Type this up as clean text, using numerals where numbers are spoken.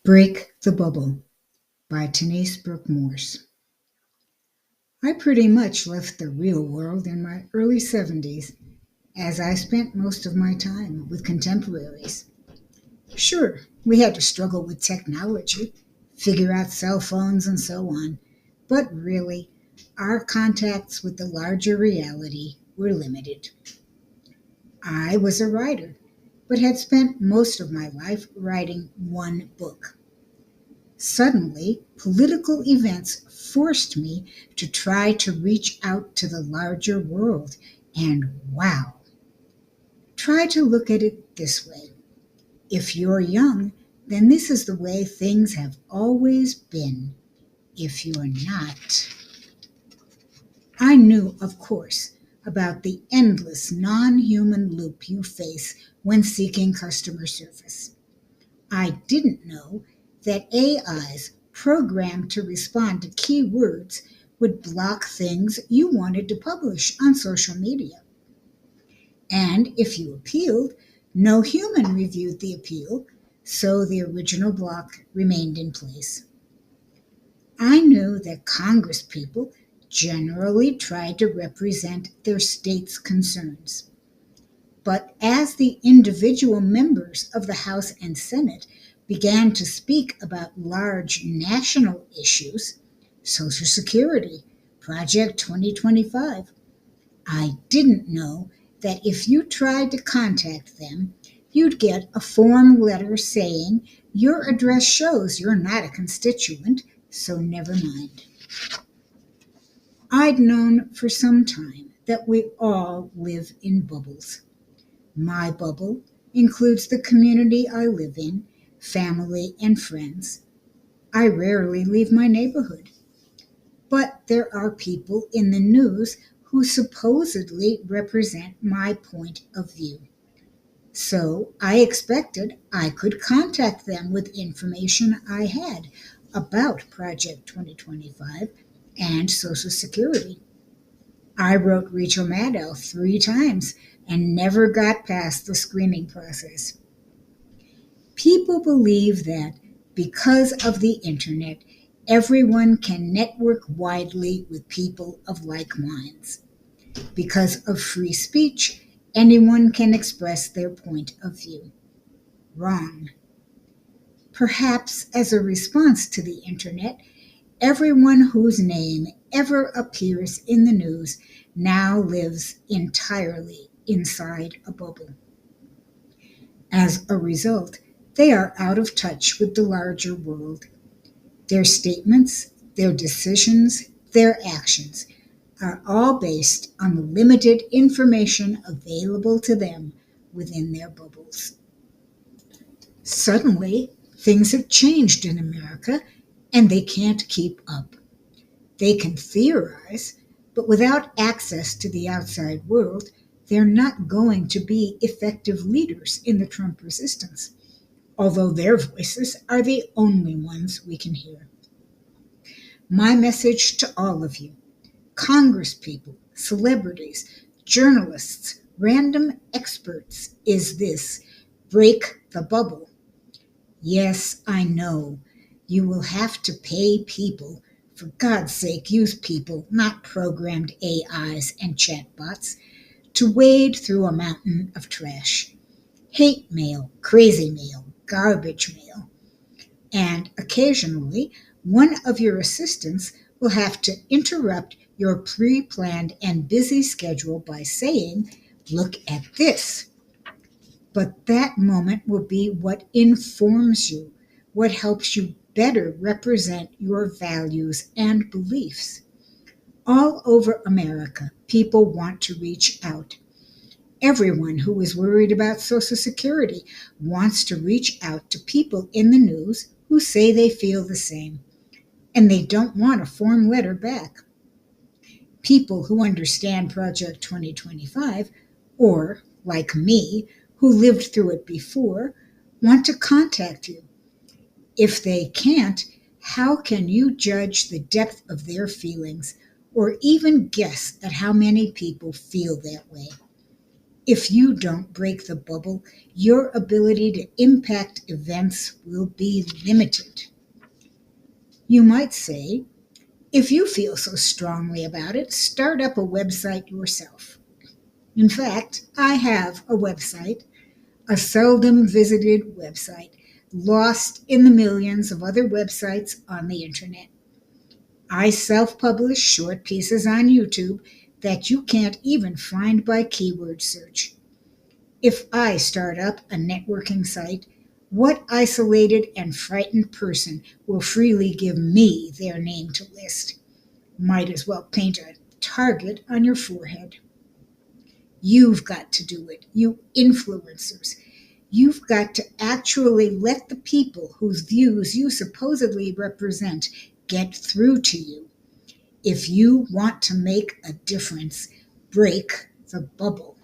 Break the Bubble by Tennisebmorsepodcasts.blog. I pretty much left the real world in my early 70s, as I spent most of my time with contemporaries. Sure, we had to struggle with technology, figure out cell phones and so on, but really, our contacts with the larger reality were limited. I was a writer, but had spent most of my life writing one book. Suddenly, political events forced me to try to reach out to the larger world, and wow! Try to look at it this way. If you're young, then this is the way things have always been. If you're not, I knew, of course, about the endless non-human loop you face when seeking customer service. I didn't know that AIs programmed to respond to keywords would block things you wanted to publish on social media. And if you appealed, no human reviewed the appeal, so the original block remained in place. I knew that Congresspeople generally tried to represent their state's concerns. But as the individual members of the House and Senate began to speak about large national issues, Social Security, Project 2025, I didn't know that if you tried to contact them, you'd get a form letter saying your address shows you're not a constituent, so never mind. I'd known for some time that we all live in bubbles. My bubble includes the community I live in, family, and friends. I rarely leave my neighborhood. But there are people in the news who supposedly represent my point of view. So I expected I could contact them with information I had about Project 2025 and Social Security. I wrote Rachel Maddow 3 times and never got past the screening process. People believe that because of the internet, everyone can network widely with people of like minds. Because of free speech, anyone can express their point of view. Wrong. Perhaps as a response to the internet, everyone whose name ever appears in the news now lives entirely inside a bubble. As a result, they are out of touch with the larger world. Their statements, their decisions, their actions are all based on the limited information available to them within their bubbles. Suddenly, things have changed in America, and they can't keep up. They can theorize, but without access to the outside world, they're not going to be effective leaders in the Trump resistance, although their voices are the only ones we can hear. My message to all of you, congresspeople, celebrities, journalists, random experts, is this: break the bubble. Yes, I know. You will have to pay people. For God's sake, use people, not programmed AIs and chatbots, to wade through a mountain of trash. Hate mail, crazy mail, garbage mail. And occasionally, one of your assistants will have to interrupt your pre-planned and busy schedule by saying, "Look at this." But that moment will be what informs you, what helps you better represent your values and beliefs. All over America, people want to reach out. Everyone who is worried about Social Security wants to reach out to people in the news who say they feel the same, and they don't want a form letter back. People who understand Project 2025, or, like me, who lived through it before, want to contact you. If they can't, how can you judge the depth of their feelings or even guess at how many people feel that way? If you don't break the bubble, your ability to impact events will be limited. You might say, if you feel so strongly about it, start up a website yourself. In fact, I have a website, a seldom visited website, lost in the millions of other websites on the internet. I self-publish short pieces on YouTube that you can't even find by keyword search. If I start up a networking site, what isolated and frightened person will freely give me their name to list? Might as well paint a target on your forehead. You've got to do it, you influencers. You've got to actually let the people whose views you supposedly represent get through to you. If you want to make a difference, break the bubble.